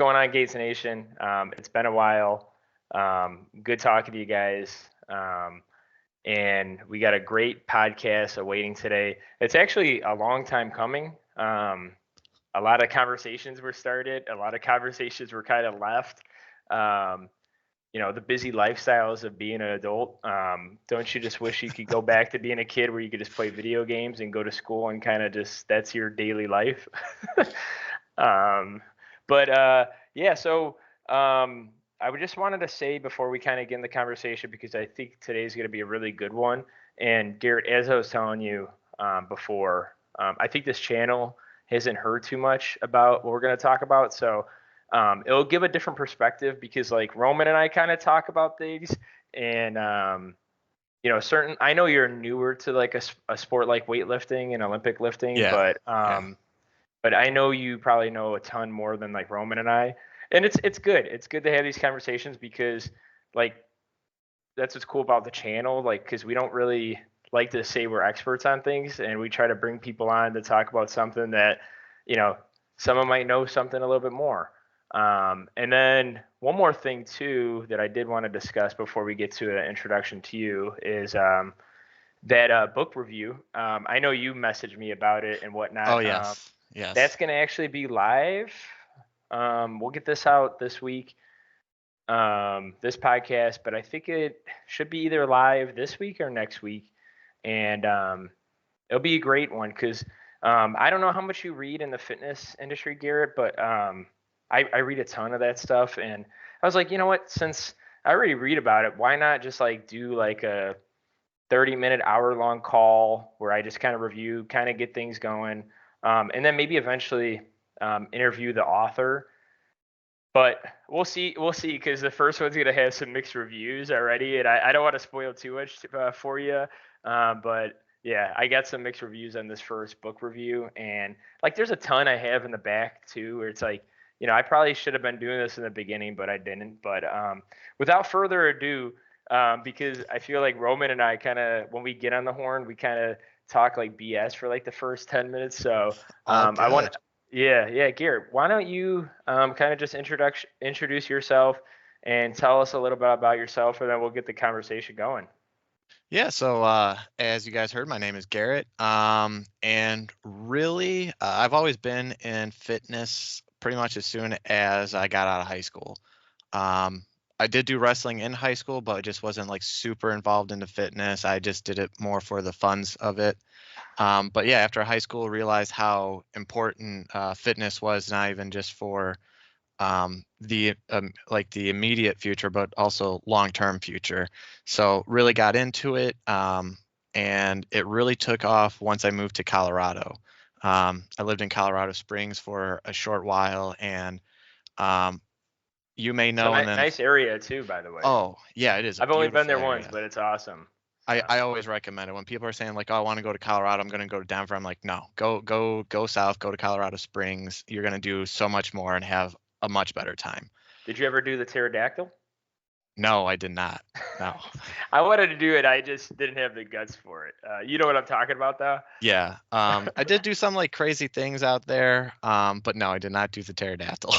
going on, Gainz Nation? It's been a while. Good talking to you guys. And we got a great podcast awaiting today. It's actually a long time coming. A lot of conversations were started. A lot of conversations were kind of left. The busy lifestyles of being an adult. Don't you just wish you could go back to being a kid where you could just play video games and go to school and kind of just that's your daily life? I just wanted to say before we kind of get in the conversation, because I think today's going to be a really good one. And Garrett, as I was telling you before, I think this channel hasn't heard too much about what we're going to talk about. So it'll give a different perspective because like Roman and I kind of talk about things and, I know you're newer to like a sport like weightlifting and Olympic lifting, but I know you probably know a ton more than like Roman and I. And it's good. It's good to have these conversations because like that's what's cool about the channel. Like, cause we don't really like to say we're experts on things and we try to bring people on to talk about something that, someone might know something a little bit more. And then one more thing too, that I did want to discuss before we get to an introduction to you is, that book review. I know you messaged me about it and whatnot. Oh, yes. Yes. That's going to actually be live. We'll get this out this week, this podcast, but I think it should be either live this week or next week. And it'll be a great one because I don't know how much you read in the fitness industry, Garrett, but I read a ton of that stuff. And I was like, you know what, since I already read about it, why not just like do like a 30-minute, hour-long call where I just kind of review, kind of get things going, and then maybe eventually interview the author. But we'll see because the first one's going to have some mixed reviews already, and I don't want to spoil too much for you. But yeah, I got some mixed reviews on this first book review, and like there's a ton I have in the back too, where it's like, I probably should have been doing this in the beginning, but I didn't. But without further ado, because I feel like Roman and I kind of, when we get on the horn, we kind of talk like BS for like the first 10 minutes. So I want to. Yeah, Garrett, why don't you kind of just introduce yourself and tell us a little bit about yourself, and then we'll get the conversation going. Yeah, so as you guys heard, my name is Garrett, and really, I've always been in fitness pretty much as soon as I got out of high school. I did do wrestling in high school, but it just wasn't like super involved into fitness. I just did it more for the funs of it. But yeah, after high school, realized how important fitness was, not even just for the immediate future, but also long-term future. So really got into it, and it really took off once I moved to Colorado. I lived in Colorado Springs for a short while, and you may know. It's a nice area too, by the way. Oh yeah, it is. I've only been there once, but it's awesome. I always recommend it when people are saying like, oh, I want to go to Colorado, I'm going to go to Denver. I'm like, no, go south, go to Colorado Springs. You're going to do so much more and have a much better time. Did you ever do the pterodactyl? No, I did not. No. I wanted to do it. I just didn't have the guts for it. You know what I'm talking about, though? Yeah. I did do some like crazy things out there, but no, I did not do the pterodactyl.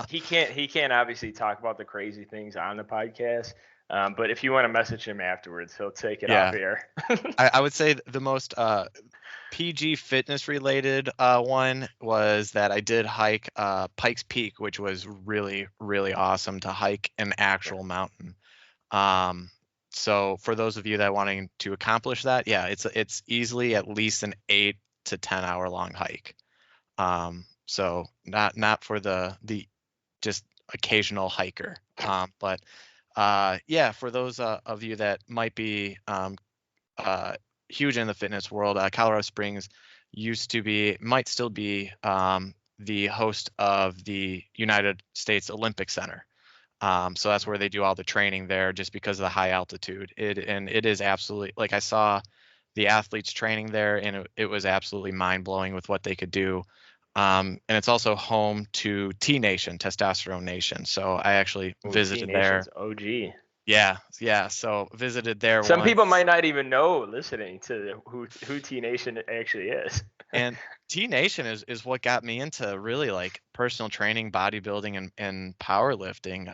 He can't obviously talk about the crazy things on the podcast. But if you want to message him afterwards, he'll take it off air. I would say the most PG fitness related one was that I did hike Pikes Peak, which was really, really awesome to hike an actual mountain. So for those of you that are wanting to accomplish that, yeah, it's easily at least an 8 to 10 hour long hike. So not for the just occasional hiker, but yeah, for those of you that might be huge in the fitness world, Colorado Springs might still be the host of the United States Olympic Center. So that's where they do all the training there, just because of the high altitude. It is absolutely, like, I saw the athletes training there, and it was absolutely mind blowing with what they could do. And it's also home to T Nation, Testosterone Nation. So I actually visited there. OG. Yeah. So visited there. Some people might not even know listening to who T Nation actually is. And T Nation is what got me into really like personal training, bodybuilding, and powerlifting.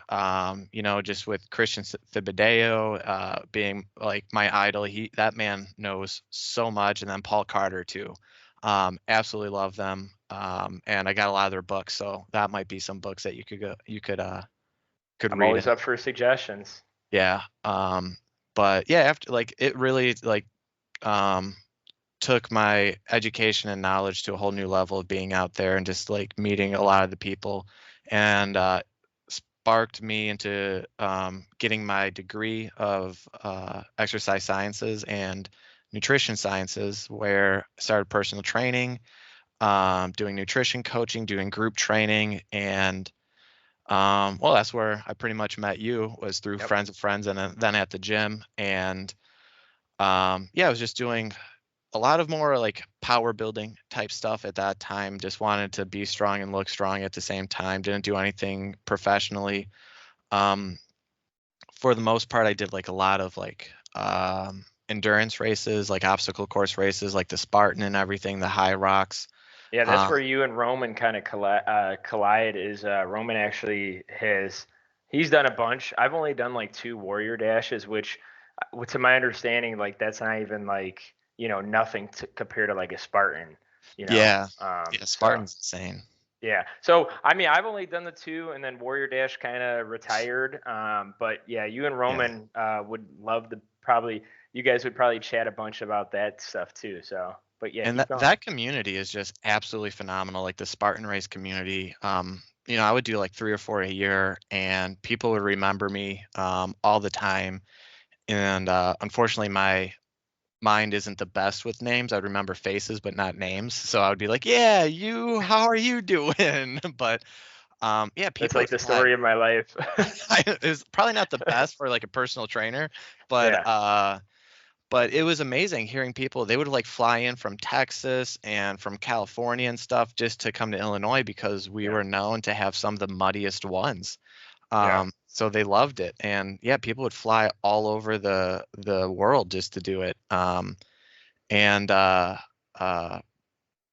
Just with Christian Thibaudeau being like my idol. That man knows so much, and then Paul Carter too. Absolutely love them. And I got a lot of their books, so that might be some books that could I'm read. always up for suggestions. Yeah. But yeah, after like it really like took my education and knowledge to a whole new level of being out there and just like meeting a lot of the people, and sparked me into getting my degree of exercise sciences and nutrition sciences, where I started personal training, doing nutrition coaching, doing group training, and well, that's where I pretty much met you, was through Yep. friends of friends, and then at the gym. And yeah, I was just doing a lot of more like power building type stuff at that time. Just wanted to be strong and look strong at the same time. Didn't do anything professionally. For the most part, I did like a lot of like endurance races, like obstacle course races, like the Spartan and everything, the high rocks. Yeah, that's where you and Roman kind of collide. Is Roman actually he's done a bunch. I've only done like 2 warrior dashes, which, to my understanding, like that's not even like nothing compared to like a Spartan. Yeah, So Spartan's insane. yeah. So I mean, I've only done the 2, and then warrior dash kind of retired. But yeah, you and Roman would love to probably. You guys would probably chat a bunch about that stuff too. So, but yeah, And keep going. that community is just absolutely phenomenal. Like the Spartan race community, I would do like 3 or 4 a year, and people would remember me all the time. And unfortunately, my mind isn't the best with names. I'd remember faces, but not names. So I would be like, "Yeah, you, how are you doing?" But yeah, That's people like would the fly. story of my life. It's probably not the best for like a personal trainer, but Yeah. it was amazing hearing people. They would like fly in from Texas and from California and stuff just to come to Illinois, because we Yeah. were known to have some of the muddiest ones. Yeah. So they loved it. And yeah, people would fly all over the world just to do it. And uh,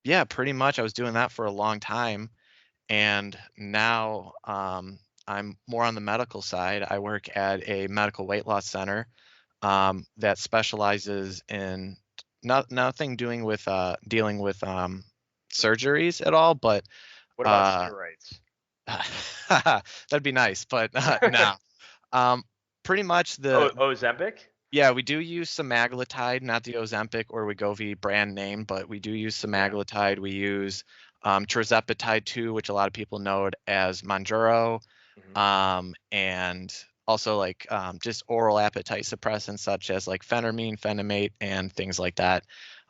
yeah, pretty much I was doing that for a long time. And now I'm more on the medical side. I work at a medical weight loss center that specializes in nothing doing with dealing with surgeries at all, but What about uh, steroids? that'd be nice. But no, um, pretty much Ozempic? yeah, we do use semaglutide, not the Ozempic or Wegovy brand name, but we do use Yeah. semaglutide. We use tirzepatide too, which a lot of people know it as Mounjaro, Hmm. and also like just oral appetite suppressants such as like phentermine, phenamate, and things like that.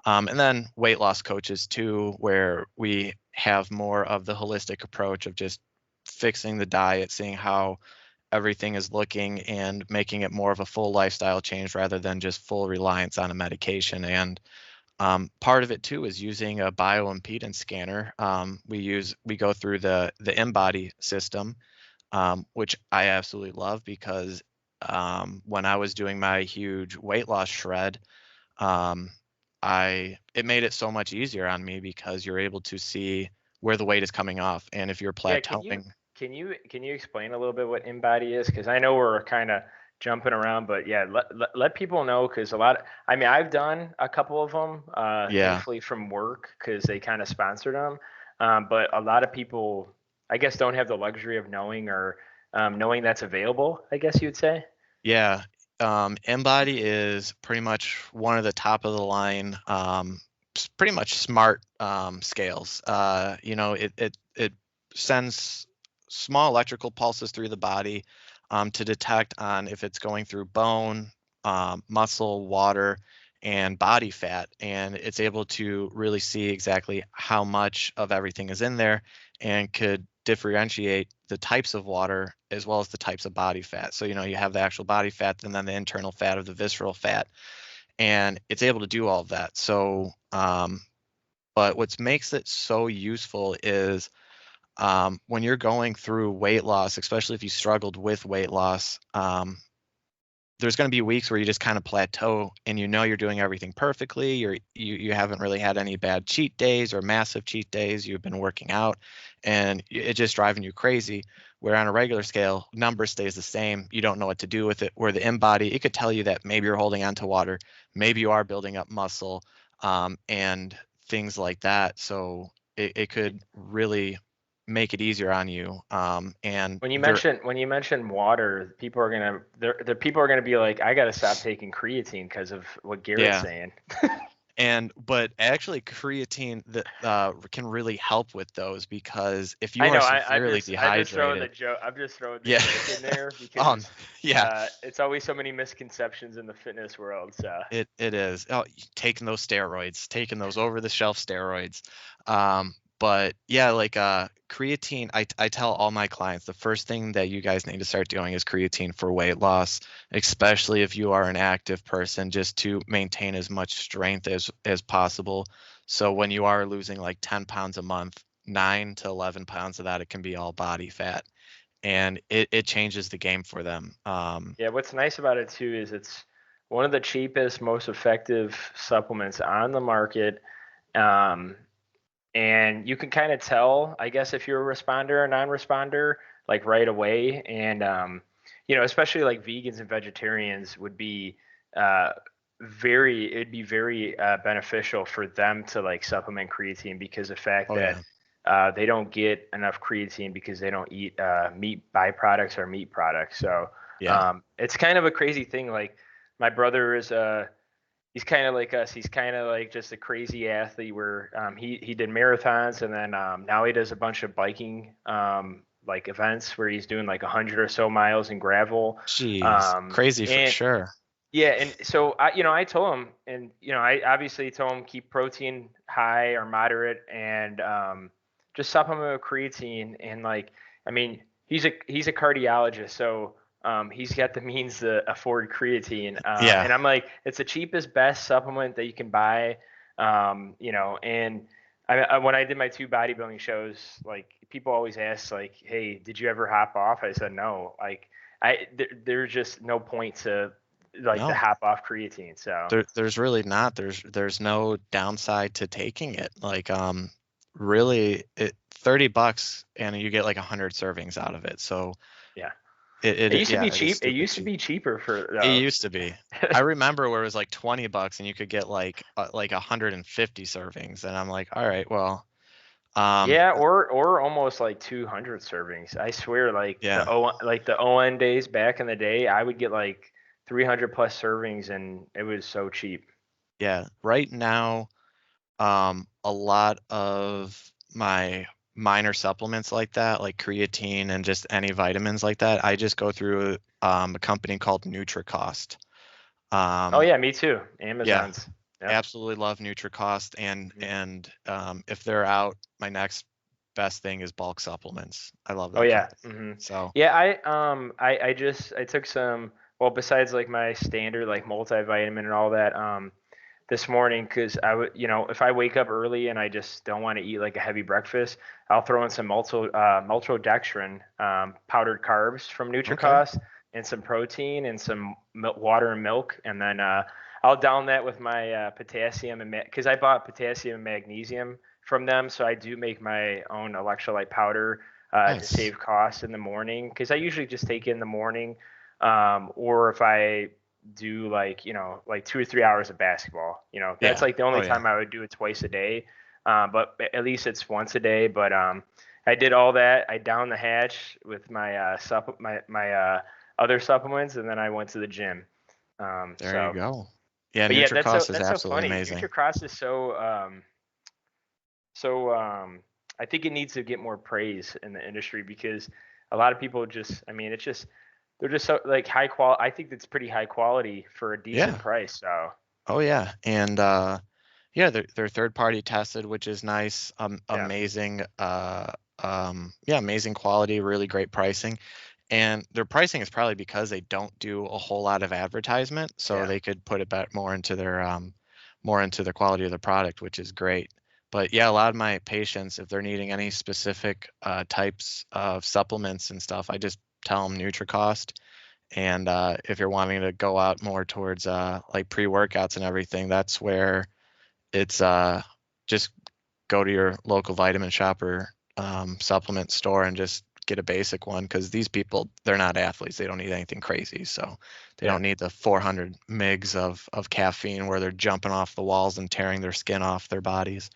And then weight loss coaches too, where we have more of the holistic approach of just fixing the diet, seeing how everything is looking, and making it more of a full lifestyle change rather than just full reliance on a medication. And part of it too is using a bioimpedance scanner. We go through the InBody system, which I absolutely love, because when I was doing my huge weight loss shred, um, it made it so much easier on me, because you're able to see where the weight is coming off, and if you're Yeah. Can you plateauing. can you can you explain a little bit what InBody is? Because I know we're kind of jumping around, but yeah, let people know, because I mean, I've done a couple of them, Yeah. thankfully from work, because they kind of sponsored them. But a lot of people, I guess, don't have the luxury of knowing, or knowing that's available, I guess you'd say. Yeah, InBody is pretty much one of the top of the line, pretty much smart scales. It sends small electrical pulses through the body to detect on if it's going through bone, muscle, water, and body fat, and it's able to really see exactly how much of everything is in there, and could differentiate the types of water as well as the types of body fat. So, you have the actual body fat and then the internal fat of the visceral fat, and it's able to do all of that. So, but what makes it so useful is when you're going through weight loss, especially if you struggled with weight loss, there's going to be weeks where you just kind of plateau and you know you're doing everything perfectly. You haven't really had any bad cheat days or massive cheat days. You've been working out and it's just driving you crazy. Where on a regular scale, number stays the same. You don't know what to do with it. Where the InBody, it could tell you that maybe you're holding on to water, maybe you are building up muscle, and things like that. So it could really make it easier on you. And When you mention water, people are gonna the people are gonna be like, I gotta stop taking creatine because of what Garrett's yeah. saying. But actually creatine that can really help with those, because if you I know. are severely I'm just throwing the dehydrated. joke. I'm just throwing the Yeah. joke in there because Yeah, it's always so many misconceptions in the fitness world. So it is. Oh, taking those steroids, taking those over the shelf steroids. But yeah, like creatine, I tell all my clients the first thing that you guys need to start doing is creatine for weight loss, especially if you are an active person, just to maintain as much strength as possible. So when you are losing like 10 pounds a month, 9 to 11 pounds of that, it can be all body fat, and it changes the game for them. yeah, what's nice about it too is it's one of the cheapest, most effective supplements on the market. Um, and you can kind of tell, I guess, if you're a responder or non-responder, like right away. And especially like vegans and vegetarians would be uh, it'd be very beneficial for them to like supplement creatine because of the fact Oh that yeah. they don't get enough creatine because they don't eat meat byproducts or meat products. So Yeah. it's kind of a crazy thing. Like my brother is he's kind of like us. He's kind of like just a crazy athlete where he did marathons and then now he does a bunch of biking like events where he's doing like 100 or so miles in gravel. Jeez, crazy for And sure. yeah, and so I told him, and I obviously told him keep protein high or moderate, and just supplement with creatine. And like, I mean, he's a cardiologist, so he's got the means to afford creatine. Yeah. And I'm like, it's the cheapest, best supplement that you can buy. And when I did my 2 bodybuilding shows, like people always ask, like, hey, did you ever hop off? I said no. Like, there's just no point to like the No, hop off creatine. So there's really not. There's no downside to taking it. Like really it $30 and you get like 100 servings out of it. So yeah, it it used to yeah, be it is cheap. It stupid used to cheap. be cheaper for It though. used to be. I remember where it was like $20 and you could get like 150 servings, and I'm like, all right, well, um Yeah, or almost like 200 servings. I swear, like yeah. the ON days back in the day, I would get like 300 plus servings, and it was so cheap. Yeah. Right now, a lot of my minor supplements like that, like creatine and just any vitamins like that, I just go through a company called NutriCost. Oh Um, yeah, me too. yeah, Amazon's. Yep. absolutely love NutriCost, Mhm. and if they're out, my next best thing is bulk supplements. I love Oh that yeah. company. Hmm. So Yeah, I took some, well, besides like my standard like multivitamin and all that this morning because I would, if I wake up early and I just don't want to eat like a heavy breakfast, I'll throw in some maltodextrin powdered carbs from okay, Nutricost and some protein and some water and milk, and then I'll down that with my potassium and because I bought potassium and magnesium from them, so I do make my own electrolyte powder to nice. save costs in the morning because I usually just take it in the morning, or if I do like like 2 or 3 hours of basketball. That's Yeah. like the Oh only yeah. time I would do it twice a day. But at least it's once a day. But I did all that. I downed the hatch with my my other supplements, and then I went to the gym. There you So, go. Yeah, but yeah, NutriCost is that's so absolutely funny. amazing. Nutricross is so I think it needs to get more praise in the industry because a lot of people just, I mean, it's just they're just so like high quality. I think it's pretty high quality for a decent Yeah. price. So Oh yeah. And yeah, they're third party tested, which is nice. yeah, Amazing yeah, amazing quality, really great pricing. And their pricing is probably because they don't do a whole lot of advertisement, so yeah, they could put it back more into the quality of the product, which is great. But yeah, a lot of my patients, if they're needing any specific types of supplements and stuff, I just tell them NutriCost, And if you're wanting to go out more towards like pre-workouts and everything, that's where it's just go to your local vitamin shop or supplement store and just get a basic one, because these people, they're not athletes. They don't need anything crazy. So they don't need the 400 mgs of caffeine where they're jumping off the walls and tearing their skin off their bodies.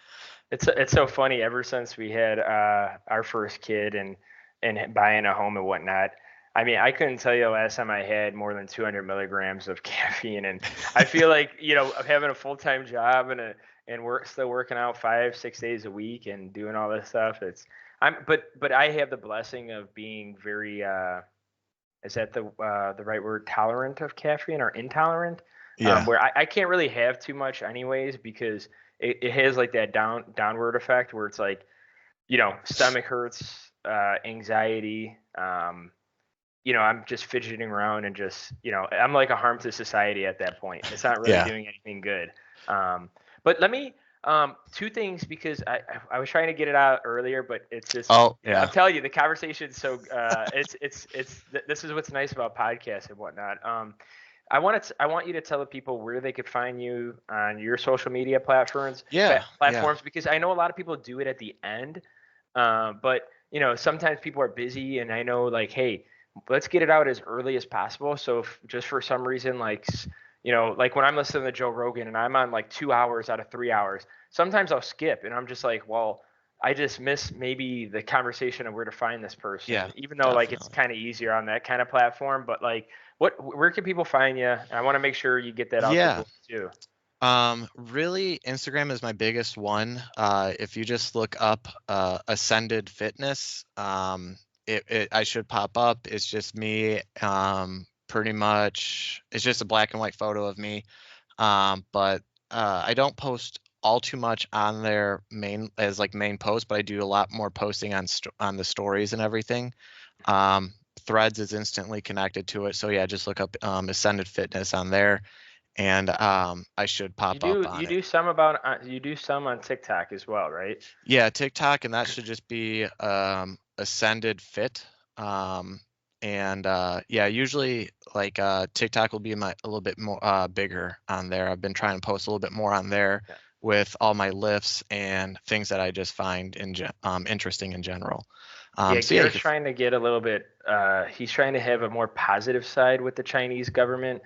It's so funny. Ever since we had our first kid and buying a home and whatnot, I mean, I couldn't tell you the last time I had more than 200 milligrams of caffeine, and I feel like having a full time job and still working out 5-6 days a week and doing all this stuff. But I have the blessing of being very is that the right word, tolerant of caffeine or intolerant? Yeah. Where I can't really have too much anyways because it has like that downward effect where it's like, stomach hurts, anxiety, I'm just fidgeting around and just, I'm like a harm to society at that point. It's not really doing anything good. But let me, two things, because I was trying to get it out earlier, but it's just, I'm telling you, the conversation. So this is what's nice about podcasts and whatnot. I want you to tell the people where they could find you on your social media platforms. Because I know a lot of people do it at the end, but sometimes people are busy, and I know like, hey, let's get it out as early as possible. So if just for some reason, like, like when I'm listening to Joe Rogan and I'm on like 2 hours out of 3 hours, sometimes I'll skip and I'm just like, well, I just miss maybe the conversation of where to find this person. Even though like it's kind of easier on that kind of platform, but like, where can people find you? I want to make sure you get that out there too. Really, Instagram is my biggest one. If you just look up Ascended Fitness, I should pop up. It's just me. Pretty much, it's just a black and white photo of me. But I don't post all too much on their main post, but I do a lot more posting on the stories and everything. Threads is instantly connected to it, so yeah, just look up Ascended Fitness on there, and I should pop up on it. You do some on TikTok as well, right? Yeah, TikTok, and that should just be Ascended Fit. And usually like TikTok will be a little bit more bigger on there. I've been trying to post a little bit more on there with all my lifts and things that I just find interesting in general. Garrett's trying to get a little bit. He's trying to have a more positive side with the Chinese government.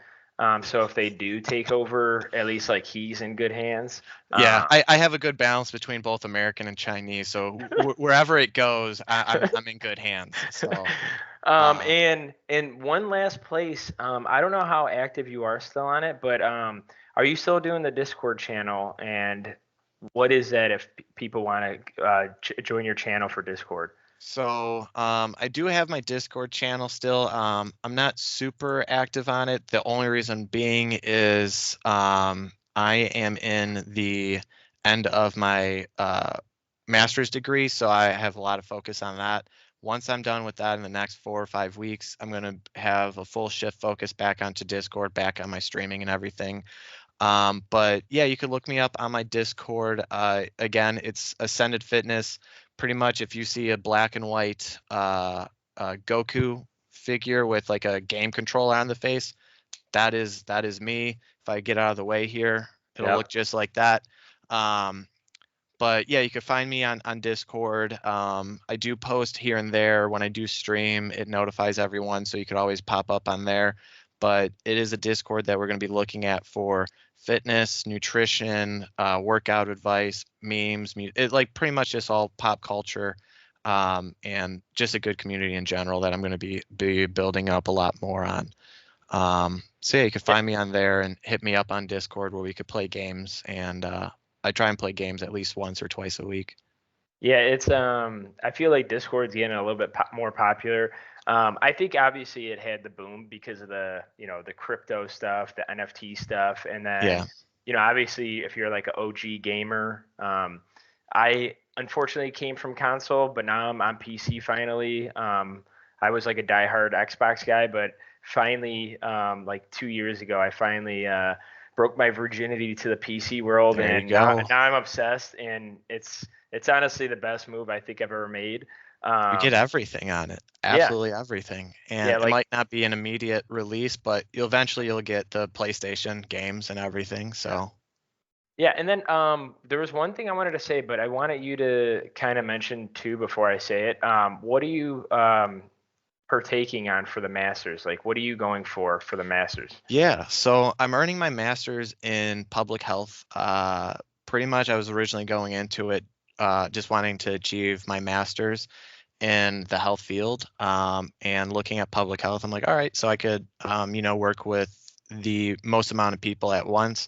So if they do take over, at least like he's in good hands. I have a good balance between both American and Chinese. So wherever it goes, I'm in good hands. So. And one last place. I don't know how active you are still on it, but are you still doing the Discord channel? And what is that if people want to join your channel for Discord? So I do have my Discord channel still. I'm not super active on it. The only reason being is I am in the end of my master's degree, so I have a lot of focus on that. Once I'm done with that in the next 4 or 5 weeks, I'm going to have a full shift focus back onto Discord, back on my streaming and everything. But yeah, you could look me up on my Discord. Again, it's Ascended Fitness. Pretty much if you see a black and white Goku figure with like a game controller on the face, that is me. If I get out of the way here, it'll look just like that. But yeah, you can find me on Discord. I do post here and there. When I do stream, it notifies everyone, so you could always pop up on there. But it is a Discord that we're going to be looking at for fitness, nutrition, workout advice, memes, like pretty much just all pop culture, and just a good community in general that I'm going to be building up a lot more on. So yeah, you can find me on there and hit me up on Discord where we could play games, and I try and play games at least once or twice a week. Yeah, it's I feel like Discord's getting a little bit more popular. I think obviously it had the boom because of the crypto stuff, the NFT stuff, and then obviously if you're like an OG gamer, I unfortunately came from console, but now I'm on PC finally. I was like a diehard Xbox guy, but finally, like 2 years ago, I finally broke my virginity to the PC world, and now I'm obsessed, and it's honestly the best move I think I've ever made. You get everything on it, Yeah, absolutely everything, yeah, and it like might not be an immediate release, but you'll get the PlayStation games and everything. So yeah. And then there was one thing I wanted to say, but I wanted you to kind of mention too before I say it. What are you partaking on for the masters? Like, what are you going for the masters? yeah, so I'm earning my master's in public health. Pretty much, I was originally going into it just wanting to achieve my master's in the health field, and looking at public health. I'm like, all right, so I could, work with the most amount of people at once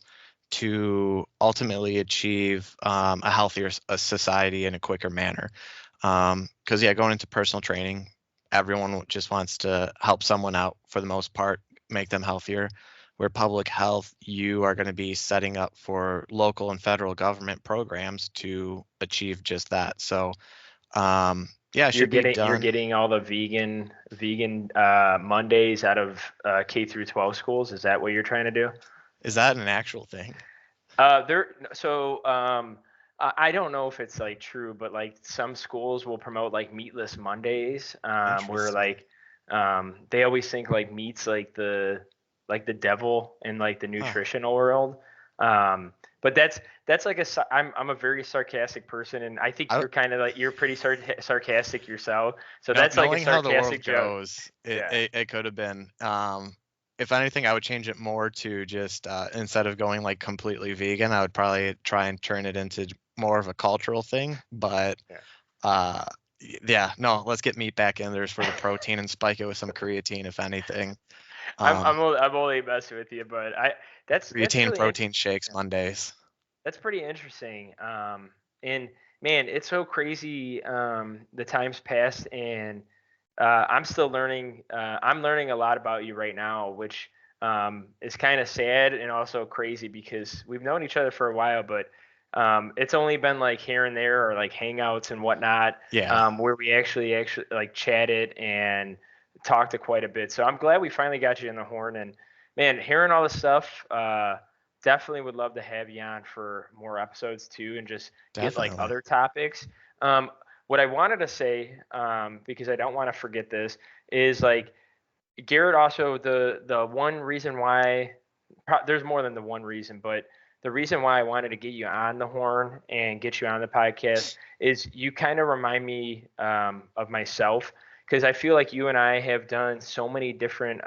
to ultimately achieve a healthier society in a quicker manner. Because yeah, going into personal training, everyone just wants to help someone out for the most part, make them healthier. Where public health, you are going to be setting up for local and federal government programs to achieve just that. So yeah, it should be You're done. getting all the vegan Mondays out of K through 12 schools. Is that what you're trying to do? Is that an actual thing? I don't know if it's like true, but like some schools will promote like meatless Mondays, where Interesting. like they always think like meat's like the devil in like the Huh. nutritional world. But that's like I'm a very sarcastic person, and I think I, you're kind of like you're pretty sarcastic yourself. So no, that's like a knowing how the world sarcastic joke. goes, it, Yeah. it, it could have been. If anything, I would change it more to just instead of going like completely vegan, I would probably try and turn it into more of a cultural thing. But uh, yeah, no, let's get meat back in there for the protein and spike it with some creatine, if anything. Um, I'm only messing with you, but that's Creatine really protein interesting. shakes Mondays. That's pretty interesting. And man, it's so crazy. The times passed, and I'm still learning. I'm learning a lot about you right now, which is kind of sad and also crazy because we've known each other for a while, but it's only been like here and there or like hangouts and whatnot, Yeah, where we actually like chatted and talked quite a bit. So I'm glad we finally got you in the horn. And man, hearing all this stuff. Definitely would love to have you on for more episodes too, and just get like definitely. other topics. Um, what I wanted to say, because I don't want to forget this, is like Garrett also the one reason why there's more than the one reason, but the reason why I wanted to get you on the horn and get you on the podcast is you kind of remind me of myself because I feel like you and I have done so many different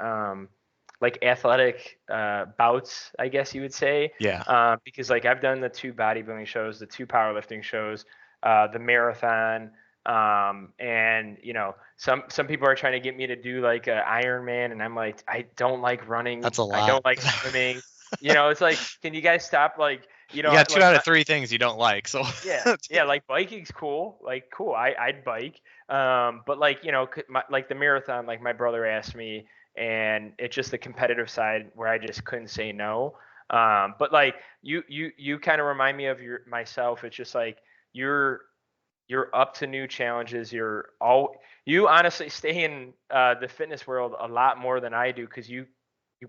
like athletic bouts, I guess you would say, Yeah. because like I've done the two bodybuilding shows, the two powerlifting shows, the marathon, and some people are trying to get me to do like a Ironman, and I'm like, I don't like running, That's a I lot. don't like swimming. It's like, can you guys stop? Like, You got two like out of three things you don't like. So yeah, yeah, like biking's cool, like cool. I'd bike, but like like the marathon, like my brother asked me, and it's just the competitive side where I just couldn't say no. But like you kind of remind me of your myself. It's just like you're you're up to new challenges. You honestly stay in the fitness world a lot more than I do because you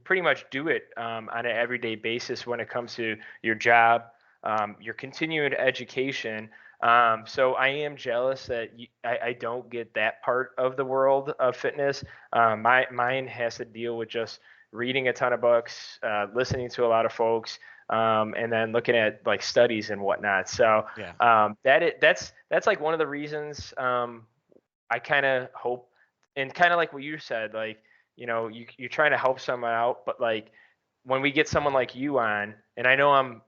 pretty much do it on an everyday basis when it comes to your job, your continuing education. So I am jealous that I don't get that part of the world of fitness. Mine has to deal with just reading a ton of books, listening to a lot of folks, and then looking at like studies and whatnot. So yeah, that's like one of the reasons I kind of hope, and kind of like what you said, like you're trying to help someone out, but like when we get someone like you on, and I know I'm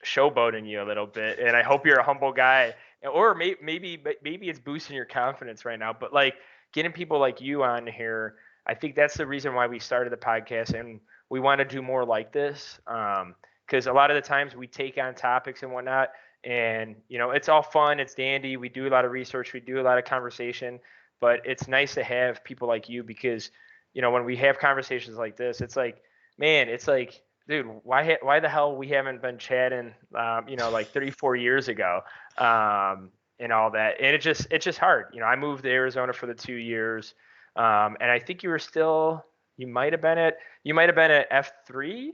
showboating you a little bit, and I hope you're a humble guy, or maybe it's boosting your confidence right now, but like getting people like you on here, I think that's the reason why we started the podcast, and we want to do more like this. Because a lot of the times we take on topics and whatnot, and it's all fun, it's dandy, we do a lot of research, we do a lot of conversation, but it's nice to have people like you because when we have conversations like this, it's like, man, it's like, dude, why the hell we haven't been chatting like 34 years ago, and all that. And it's just hard. I moved to Arizona for the 2 years, and I think you might have been at F3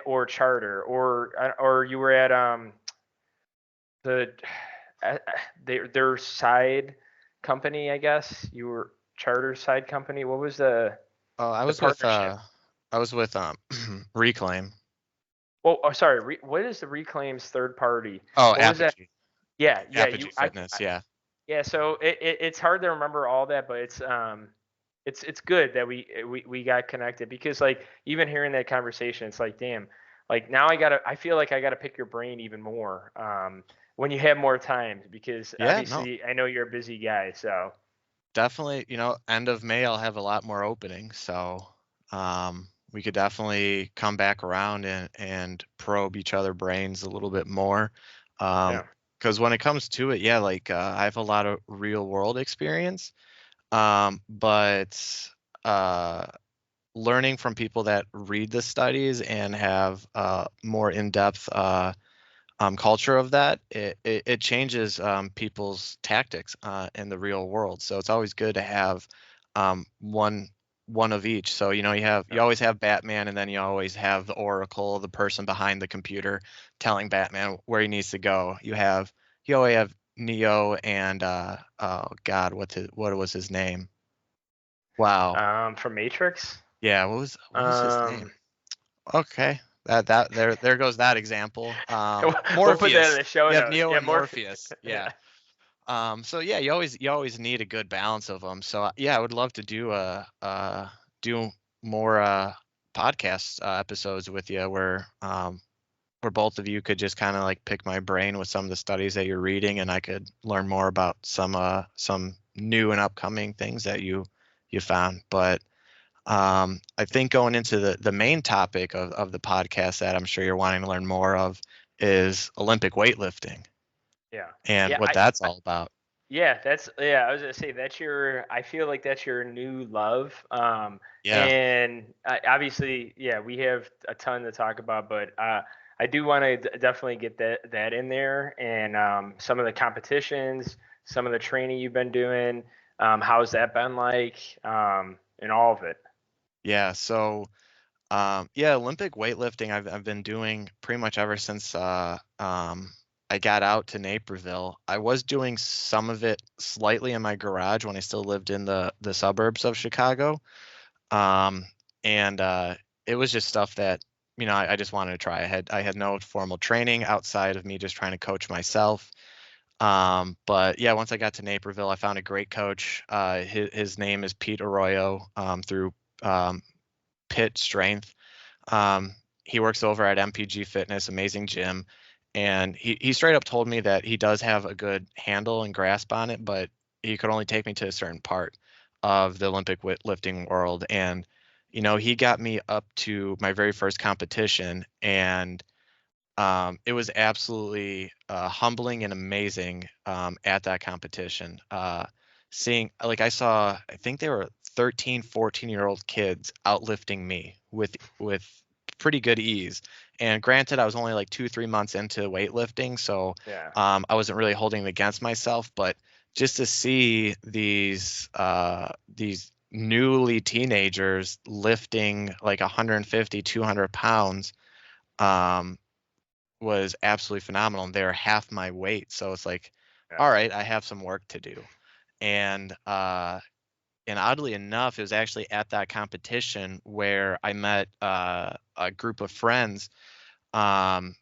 or charter, or you were at the their side. company, I guess. You were charter side company. What was the I the was with partnership? Reclaim. Well, oh, sorry. What is the Reclaim's third party? Oh, What was that? Apogee. Yeah, yeah. Apogee Fitness. Yeah. Yeah. So it's hard to remember all that, but it's good that we got connected because like even hearing that conversation, it's like damn, like now I feel like I gotta pick your brain even more when you have more time because Yeah. No, obviously I know you're a busy guy. So definitely. End of May, I'll have a lot more openings. So we could definitely come back around and probe each other brains a little bit more. yeah. Because when it comes to it, yeah, like I have a lot of real world experience. But uh, learning from people that read the studies and have more in-depth culture of that, it changes people's tactics in the real world. So it's always good to have one of each. So you always have Batman, and then you always have the Oracle, the person behind the computer, telling Batman where he needs to go. You always have Neo and oh God, what was his name? Wow. From Matrix. Yeah, what was his name? Um, Okay. There goes that example. we'll put that in Morpheus. the show You have notes. Neo Yeah, and more. Morpheus. Yeah. So yeah, you always need a good balance of them. So yeah, I would love to do more podcast episodes with you where both of you could just kind of like pick my brain with some of the studies that you're reading, and I could learn more about some new and upcoming things that you found. But I think going into the main topic of the podcast that I'm sure you're wanting to learn more of is Olympic weightlifting Yeah. and Yeah. what that's all about. Yeah, yeah. I was gonna say that's your. I feel like that's your new love. Yeah, And obviously, yeah, we have a ton to talk about, but I do want to definitely get that in there and some of the competitions, some of the training you've been doing. How's that been like? And all of it. yeah. So yeah, Olympic weightlifting I've been doing pretty much ever since I got out to Naperville. I was doing some of it slightly in my garage when I still lived in the suburbs of Chicago. Um, and it was just stuff that I just wanted to try. I had no formal training outside of me just trying to coach myself. But yeah, once I got to Naperville, I found a great coach. His name is Pete Arroyo, through um, Pit Strength. Um, he works over at MPG Fitness, amazing gym, and he straight up told me that he does have a good handle and grasp on it, but he could only take me to a certain part of the Olympic lifting world. And he got me up to my very first competition, and it was absolutely humbling and amazing at that competition. Seeing, like, I think they were 13, 14-year-old kids outlifting me with pretty good ease. And granted, I was only like 2, 3 months into weightlifting, so Yeah. I wasn't really holding it against myself. But just to see these newly teenagers lifting like 150, 200 pounds, um, was absolutely phenomenal, and they're half my weight. So it's like, Yeah. all right, I have some work to do. And and oddly enough, it was actually at that competition where I met a group of friends. Um,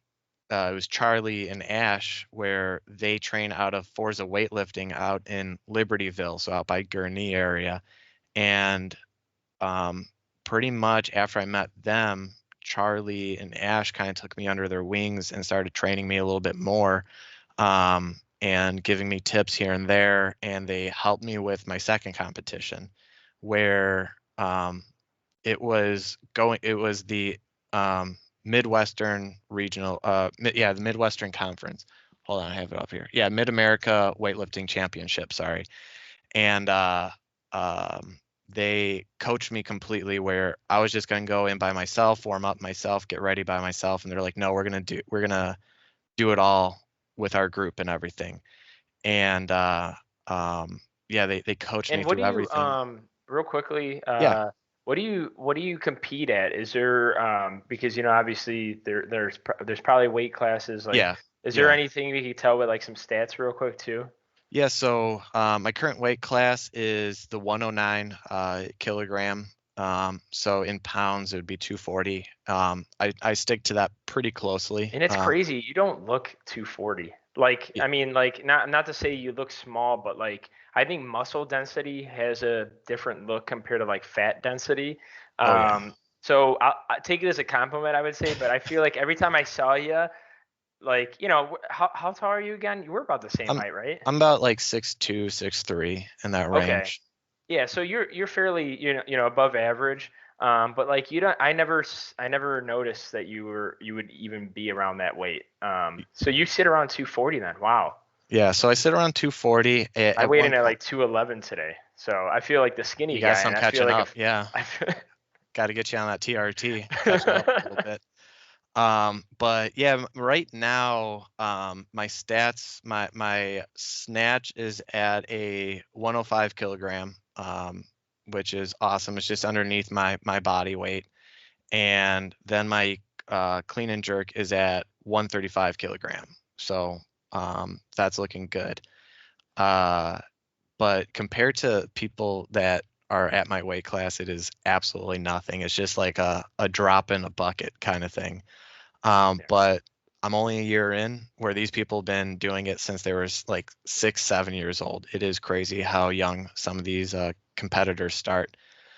it was Charlie and Ash, where they train out of Forza Weightlifting out in Libertyville, so out by Gurnee area. And um, pretty much after I met them, Charlie and Ash kind of took me under their wings and started training me a little bit more, and giving me tips here and there. And they helped me with my second competition, where it was the Midwestern regional, the Midwestern Conference. Hold on, I have it up here. Yeah, Mid America Weightlifting Championship. Sorry. And um, they coached me completely, where I was just going to go in by myself, warm up myself, get ready by myself, and they're like, no, we're gonna do it all with our group and everything. And yeah, they coached me And what do through you everything. real quickly Yeah, what do you compete at? Is there because obviously there's probably weight classes like yeah, is there yeah. anything you can tell with like some stats real quick too? Yeah, so my current weight class is the 109 kilogram. So in pounds, it would be 240. I stick to that pretty closely. And it's crazy. You don't look 240. Like, Y- I mean, like not to say you look small, but like I think muscle density has a different look compared to like fat density. oh yeah. So I take it as a compliment, I would say. But I feel like every time I saw you, like, how tall are you again? You were about the same I'm height, right? I'm about like 6'2", 6'3" in that Okay. range. Yeah, so you're fairly above average, but like you don't. I never noticed that you would even be around that weight. So you sit around 240 then. Wow. Yeah, so I sit around 240 I at weighed one in at point. like 211 today, so I feel like the You skinny got guy, some and I feel catching like up. if Yeah, I feel, got to get you on that TRT, catch you up a little bit. But yeah, right now, my stats, my snatch is at a 105 kilogram, which is awesome. It's just underneath my body weight, and then my clean and jerk is at 135 kilogram. So that's looking good. Uh, but compared to people that are at my weight class, it is absolutely nothing. It's just like a drop in a bucket kind of thing. yeah. But I'm only a year in, where these people have been doing it since they were like 6, 7 years old. It is crazy how young some of these competitors start.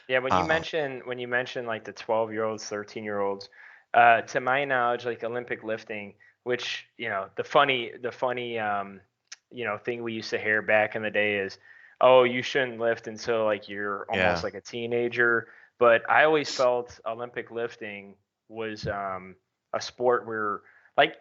Yeah, Uh, when you mention like the 12-year-olds, 13-year-olds, to my knowledge, like Olympic lifting, which, the funny thing we used to hear back in the day is, oh, you shouldn't lift until like you're almost yeah, like a teenager. But I always felt Olympic lifting was a sport where, like,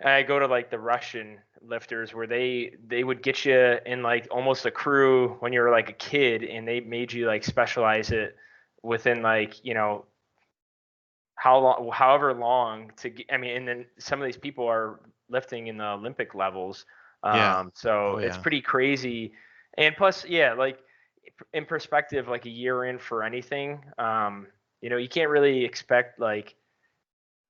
I go to like the Russian lifters where they would get you in like almost a crew when you were like a kid, and they made you like specialize it within like however long to get. I mean, and then some of these people are lifting in the Olympic levels, yeah, so oh it's yeah, pretty crazy. And plus, yeah, like in perspective, like a year in for anything, you can't really expect like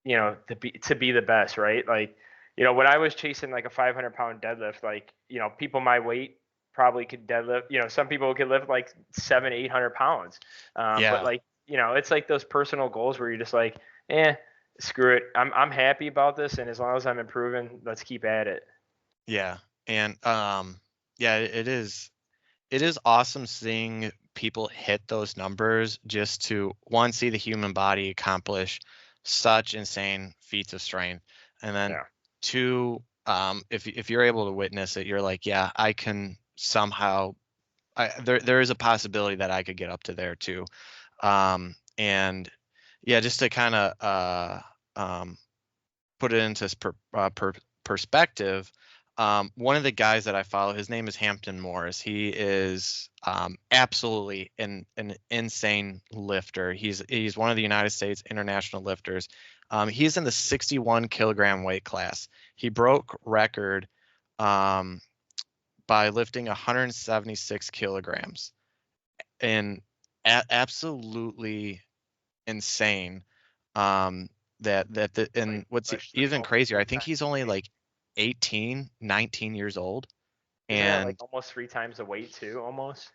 to be the best, right? Like, when I was chasing like a 500-pound deadlift, like, people my weight probably could deadlift. Some people could lift like 700-800 pounds. But yeah, like, it's like those personal goals where you're just like, eh, screw it. I'm happy about this, and as long as I'm improving, let's keep at it. yeah. And yeah, it is awesome seeing people hit those numbers, just to one, see the human body accomplish such insane feats of strength, and then Yeah. two, if you're able to witness it, you're like, yeah, I can somehow, there is a possibility that I could get up to there too. And yeah, just to kind of um, put it into perspective, one of the guys that I follow, his name is Hampton Morris. He is absolutely an insane lifter. He's one of the United States international lifters. He's in the 61 kilogram weight class. He broke record um, by lifting 176 kilograms, and absolutely insane. Um, and Like what's push the even almost crazier, I three think times he's the only weight. like 18, 19 years old, Isn't that like and almost three times the weight too, almost?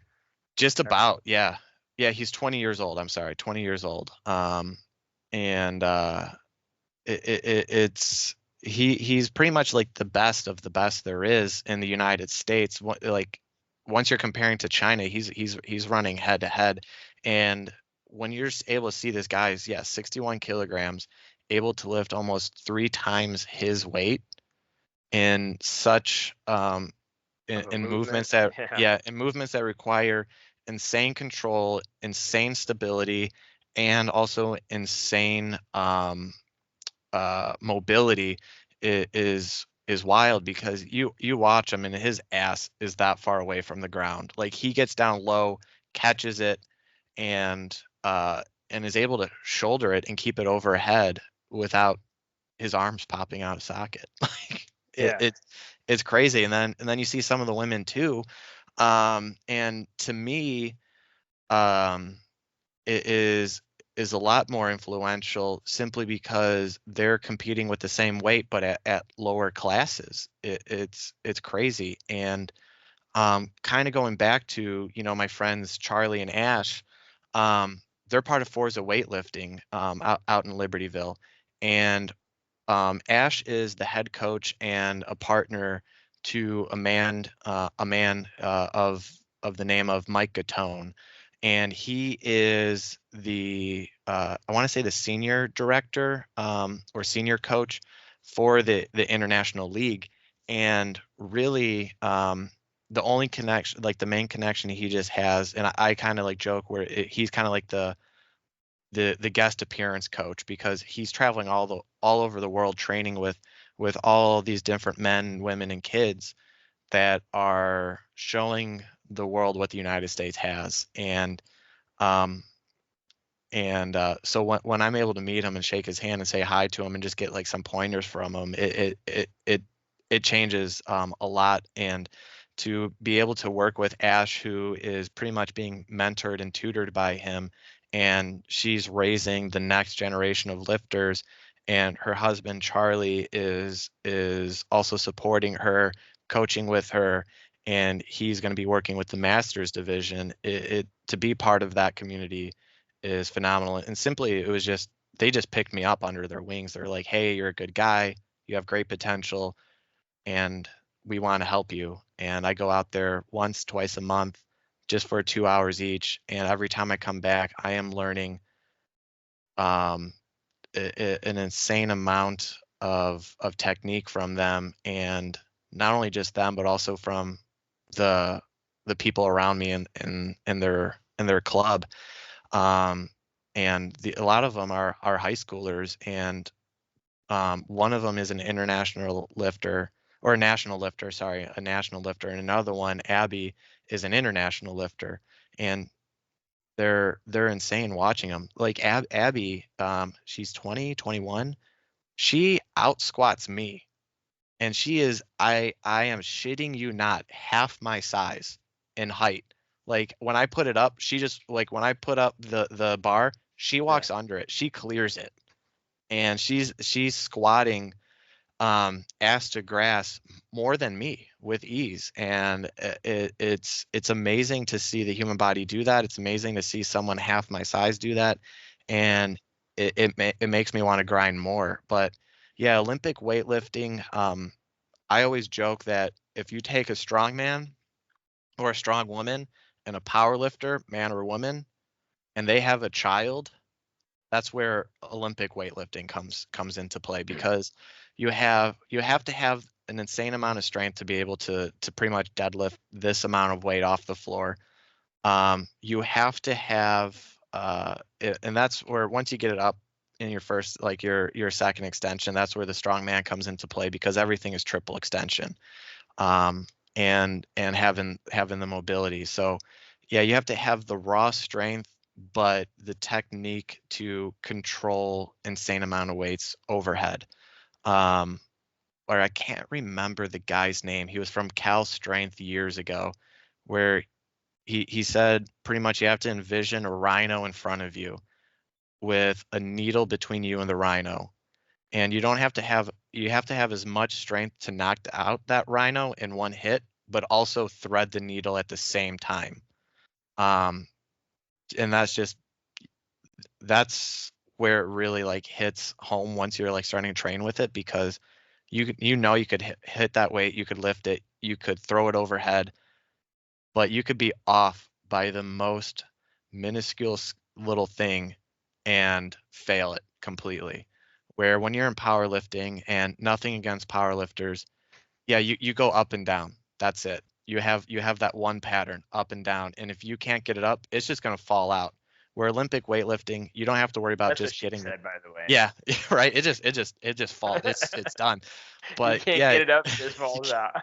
just Or no? about, yeah, yeah, he's 20 years old. I'm sorry, 20 years old. And it's he's pretty much like the best of the best there is in the United States. Like, once you're comparing to China, he's running head to head. And when you're able to see this guy's, yeah, 61 kilograms, able to lift almost 3 times his weight in such Of a in movement. movements that, Yeah. yeah, in movements that require insane control, insane stability, and also insane mobility, is wild, because you watch him and his ass is that far away from the ground. Like, he gets down low, catches it, and is able to shoulder it and keep it overhead without his arms popping out of socket. Like, Yeah. it's crazy. And then you see some of the women too. And to me, um, it is. is a lot more influential simply because they're competing with the same weight but at lower classes. It's crazy. And kind of going back to, my friends Charlie and Ash, they're part of Forza Weightlifting out in Libertyville. And Ash is the head coach and a partner to a man of the name of Mike Gattone, and he is I want to say the senior director or senior coach for the International League, and really the only connection, like the main connection he just has, and I kind of like joke where he's kind of like the guest appearance coach, because he's traveling all over the world training with all these different men, women, and kids that are showing the world what the United States has. Um so when I'm able to meet him and shake his hand and say hi to him and just get like some pointers from him, it changes a lot. And to be able to work with Ash, who is pretty much being mentored and tutored by him, and she's raising the next generation of lifters, and her husband Charlie is also supporting her, coaching with her, and he's going to be working with the masters division. To be part of that community is phenomenal. And simply, they just picked me up under their wings. They're like, hey, you're a good guy, you have great potential, and we want to help you. And I go out there once, twice a month, just for 2 hours each. And every time I come back, I am learning an insane amount of technique from them, and not only just them, but also from the people around me in their club. And a lot of them are high schoolers, and one of them is an international lifter, or a national lifter, sorry, a national lifter, and another one, Abby, is an international lifter. And they're insane watching them. Like Abby, she's 20, 21. She out squats me, and she is, I am shitting you not, half my size in height. Like when I put it up, she just, like when I put up the bar, she walks under it, she clears it, and she's squatting ass to grass more than me with ease. And it's amazing to see the human body do that. It's amazing to see someone half my size do that, and it makes me want to grind more. But yeah, Olympic weightlifting, I always joke that if you take a strong man or a strong woman and a power lifter, man or woman, and they have a child, that's where Olympic weightlifting comes into play, because you have to have an insane amount of strength to be able to pretty much deadlift this amount of weight off the floor. You have to have and that's where, once you get it up in your first, like your second extension, that's where the strong man comes into play, because everything is triple extension, and having the mobility. So yeah, you have to have the raw strength, but the technique to control insane amount of weights overhead. Or I can't remember the guy's name. He was from Cal Strength years ago, where he said pretty much you have to envision a rhino in front of you with a needle between you and the rhino. And you have to have as much strength to knock out that rhino in one hit, but also thread the needle at the same time. And that's where it really like hits home once you're like starting to train with it, because you could hit that weight, you could lift it, you could throw it overhead, but you could be off by the most minuscule little thing and fail it completely. Where when you're in powerlifting, and nothing against powerlifters, yeah, you go up and down. That's it. You have that one pattern, up and down, and if you can't get it up, it's just going to fall out. Where Olympic weightlifting, you don't have to worry about That's just getting said, by the way. Yeah, right. It just falls. It's done. But you can't get it up, it just falls out.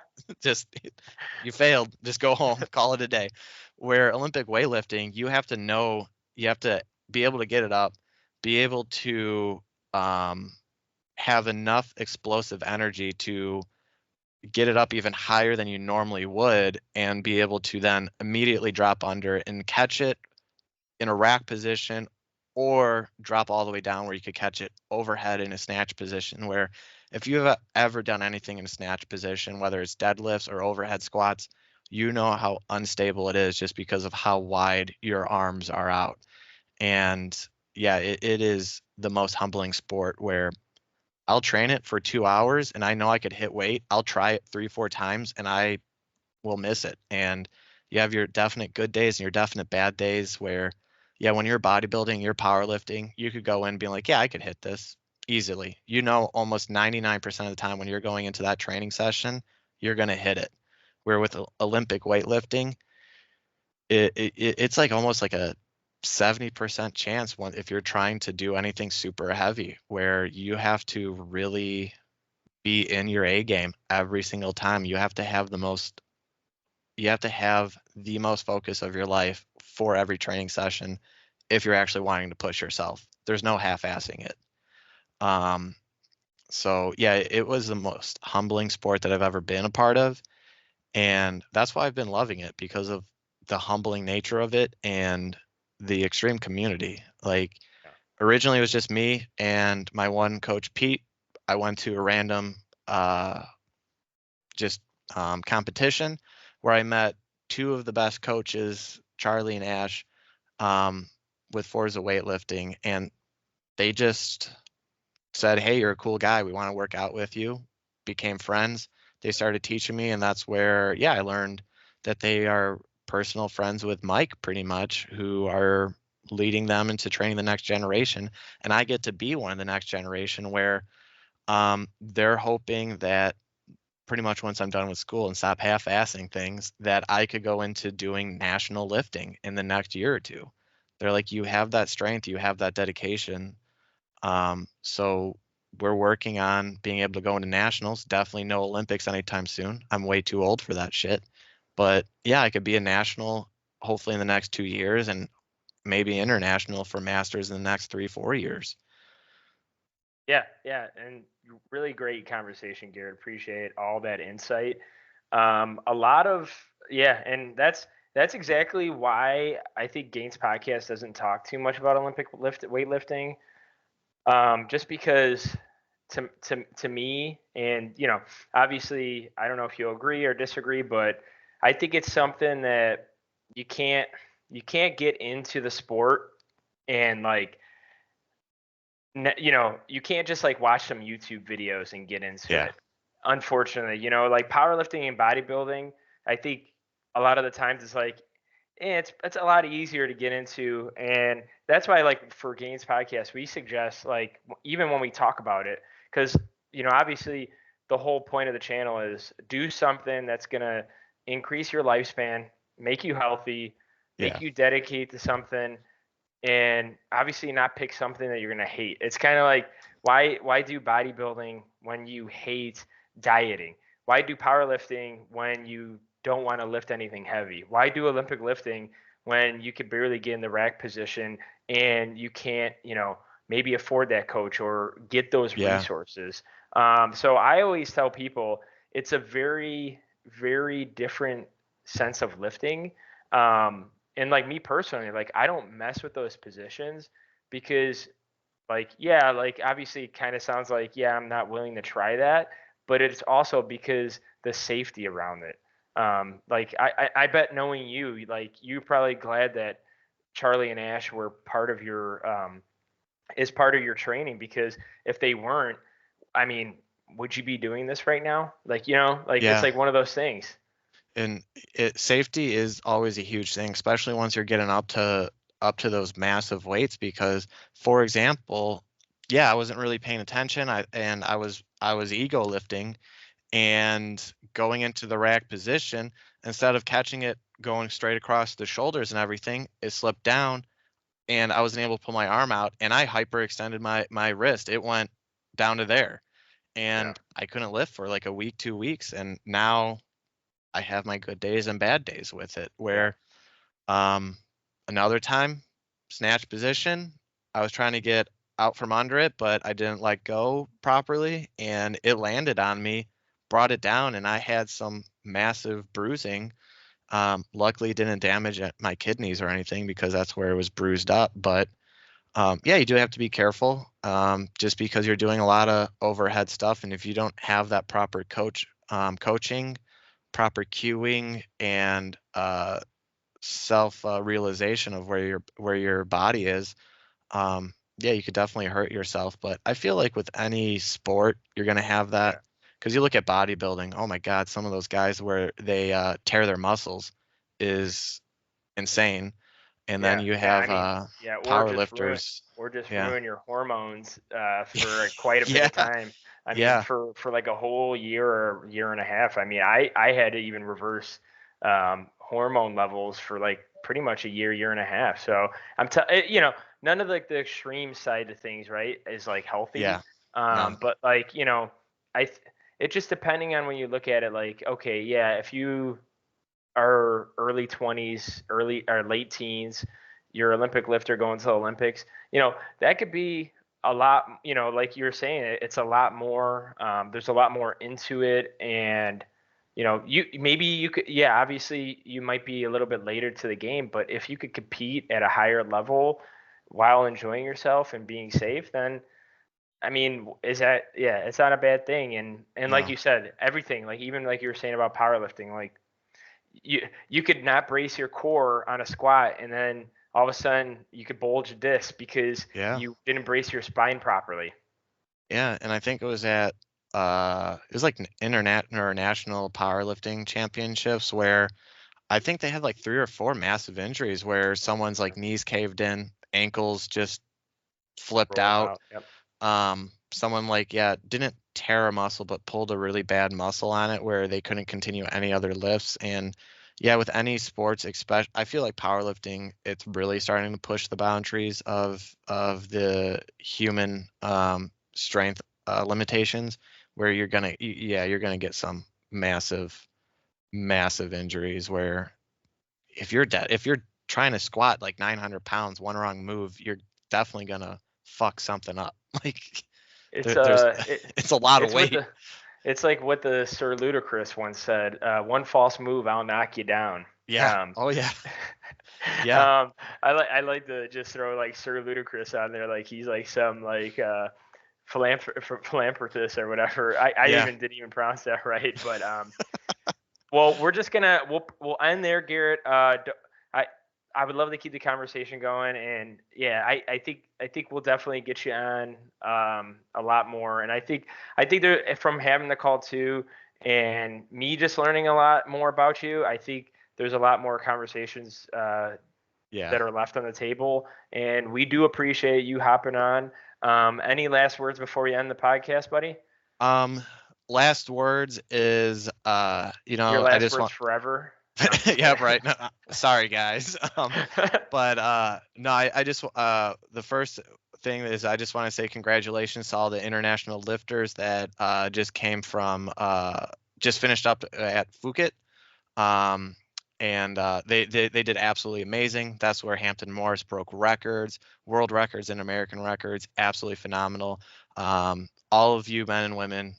You failed. Just go home. Call it a day. Where Olympic weightlifting, you have to be able to get it up, be able to have enough explosive energy to get it up even higher than you normally would, and be able to then immediately drop under and catch it in a rack position, or drop all the way down where you could catch it overhead in a snatch position, where if you've ever done anything in a snatch position, whether it's deadlifts or overhead squats, you know how unstable it is just because of how wide your arms are out. And yeah, it is the most humbling sport where I'll train it for 2 hours and I know I could hit weight. I'll try it 3, 4 times and I will miss it. And you have your definite good days and your definite bad days where, yeah, when you're bodybuilding, you're powerlifting, you could go in being like, yeah, I could hit this easily. You know, almost 99% of the time when you're going into that training session, you're going to hit it. Where with Olympic weightlifting, it's like almost like a 70% chance if you're trying to do anything super heavy, where you have to really be in your A game every single time. You have to have the most focus of your life for every training session if you're actually wanting to push yourself. There's no half-assing it. So yeah, it was the most humbling sport that I've ever been a part of. And that's why I've been loving it, because of the humbling nature of it and the extreme community. Like originally it was just me and my one coach, Pete. I went to a random competition where I met two of the best coaches, Charlie and Ash, with Forza weightlifting, and they just said, "Hey, you're a cool guy. We want to work out with you." Became friends. They started teaching me, and that's where, yeah, I learned that they are personal friends with Mike, pretty much, who are leading them into training the next generation. And I get to be one of the next generation where they're hoping that pretty much once I'm done with school and stop half-assing things, that I could go into doing national lifting in the next year or two. They're like, you have that strength, you have that dedication. So we're working on being able to go into nationals. Definitely no Olympics anytime soon. I'm way too old for that shit. But yeah, I could be a national hopefully in the next 2 years, and maybe international for masters in the next 3, 4 years. Yeah, and really great conversation, Garrett. Appreciate all that insight. A lot of and that's exactly why I think Gainz Podcast doesn't talk too much about Olympic weightlifting. Just because to me, and obviously, I don't know if you'll agree or disagree, but I think it's something that you can't get into the sport and like you can't just like watch some YouTube videos and get into Yeah. it. Unfortunately, like powerlifting and bodybuilding, I think a lot of the times it's like, it's a lot easier to get into, and that's why, like, for Gainz Podcast, we suggest, like, even when we talk about it, because obviously the whole point of the channel is do something that's gonna increase your lifespan, make you healthy, Yeah. make you dedicate to something, and obviously not pick something that you're gonna hate. It's kind of like, why do bodybuilding when you hate dieting? Why do powerlifting when you don't want to lift anything heavy? Why do Olympic lifting when you could barely get in the rack position and you can't, maybe afford that coach or get those resources? So I always tell people it's a very, very different sense of lifting. And like me personally, like I don't mess with those positions because like, yeah, like obviously it kind of sounds like, yeah, I'm not willing to try that, but it's also because the safety around it. Like I bet knowing you, like you're probably glad that Charlie and Ash were part of your is part of your training, because if they weren't, I mean, would you be doing this right now? Like, like it's Yeah. like one of those things. And safety is always a huge thing, especially once you're getting up to those massive weights. Because, for example, yeah, I wasn't really paying attention. I was ego lifting and going into the rack position. Instead of catching it going straight across the shoulders and everything, it slipped down, and I wasn't able to pull my arm out, and I hyperextended my wrist. It went down to there, Yeah. and I couldn't lift for like a week, 2 weeks, and now I have my good days and bad days with it. Yeah. Where another time, snatch position, I was trying to get out from under it, but I didn't let go properly, and it landed on me, brought it down, and I had some massive bruising. Luckily, it didn't damage my kidneys or anything because that's where it was bruised up. But Yeah, you do have to be careful, just because you're doing a lot of overhead stuff, and if you don't have that proper coaching, proper cueing, and self realization of where your body is, yeah, you could definitely hurt yourself. But I feel like with any sport, you're gonna have that, Yeah. because you look at bodybuilding. Oh my God, some of those guys where they tear their muscles is insane. And then Yeah, you yeah. I have mean, yeah, power lifters. or just Yeah. ruin your hormones for quite a bit Yeah. of time. I mean, Yeah. for like a whole year or year and a half. I mean, I had to even reverse hormone levels for like pretty much a year and a half. So you know, none of like the extreme side of things, right, is like healthy. Yeah. No. But like, you know, I th- it just depending on when you look at it, like, okay, yeah, if you are early 20s, early or late teens, you're Olympic lifter going to the Olympics, you know, that could be a lot, you know, like you were saying, it's a lot more, there's a lot more into it. And, you know, maybe you could, yeah, obviously you might be a little bit later to the game, but if you could compete at a higher level while enjoying yourself and being safe, then I mean, is that, yeah, it's not a bad thing. And like No. you said, everything, like even like you were saying about powerlifting, like you could not brace your core on a squat and then all of a sudden you could bulge a disc because Yeah. you didn't brace your spine properly. Yeah. And I think it was at it was like an internet or national powerlifting championships where I think they had like 3 or 4 massive injuries where someone's like knees caved in, ankles just flipped Rolled out. out. Yep. Someone like, yeah, didn't tear a muscle, but pulled a really bad muscle on it where they couldn't continue any other lifts. And yeah, with any sports, especially, I feel like powerlifting, it's really starting to push the boundaries of the human strength limitations, where you're gonna get some massive, massive injuries where if you're trying to squat like 900 pounds, one wrong move, you're definitely gonna fuck something up. Like It's there's it's a lot of it's what weight. the it's like what the Sir Ludacris once said. One false move, I'll knock you down. Yeah. Um, Oh yeah. Yeah. I like to just throw like Sir Ludacris on there, like he's like some like philanthropist or whatever. I Yeah. didn't even pronounce that right, but well, we're just gonna we'll end there, Garrett. I I would love to keep the conversation going, and yeah, I think we'll definitely get you on a lot more. And I think there from having the call too, and me just learning a lot more about you, I think there's a lot more conversations Yeah. that are left on the table, and we do appreciate you hopping on. Any last words before we end the podcast, buddy? Um Last words is Your I last just words want forever? No, I'm just yeah, kidding. right. No, sorry guys. But no, I just the first thing is I just want to say congratulations to all the international lifters that just finished up at Phuket. Um, and they did absolutely amazing. That's where Hampton Morris broke records, world records and American records. Absolutely phenomenal. All of you men and women,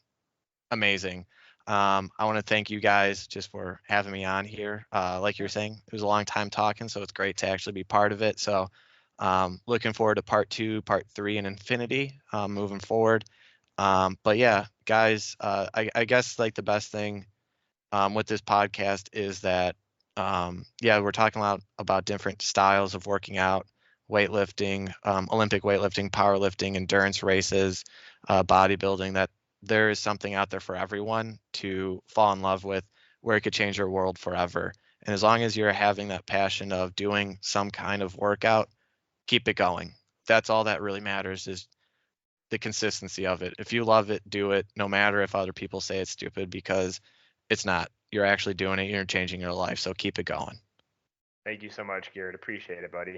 amazing. I want to thank you guys just for having me on here. Like you were saying, it was a long time talking, so it's great to actually be part of it. So looking forward to part 2, part 3, and infinity moving forward. But yeah, guys, I guess like the best thing with this podcast is that yeah, we're talking a lot about different styles of working out, weightlifting, Olympic weightlifting, powerlifting, endurance races, bodybuilding, that there is something out there for everyone to fall in love with, where it could change your world forever. And as long as you're having that passion of doing some kind of workout, keep it going. That's all that really matters, is the consistency of it. If you love it, do it, no matter if other people say it's stupid, because it's not. You're actually doing it, you're changing your life. So keep it going. Thank you so much, Garrett. Appreciate it, buddy.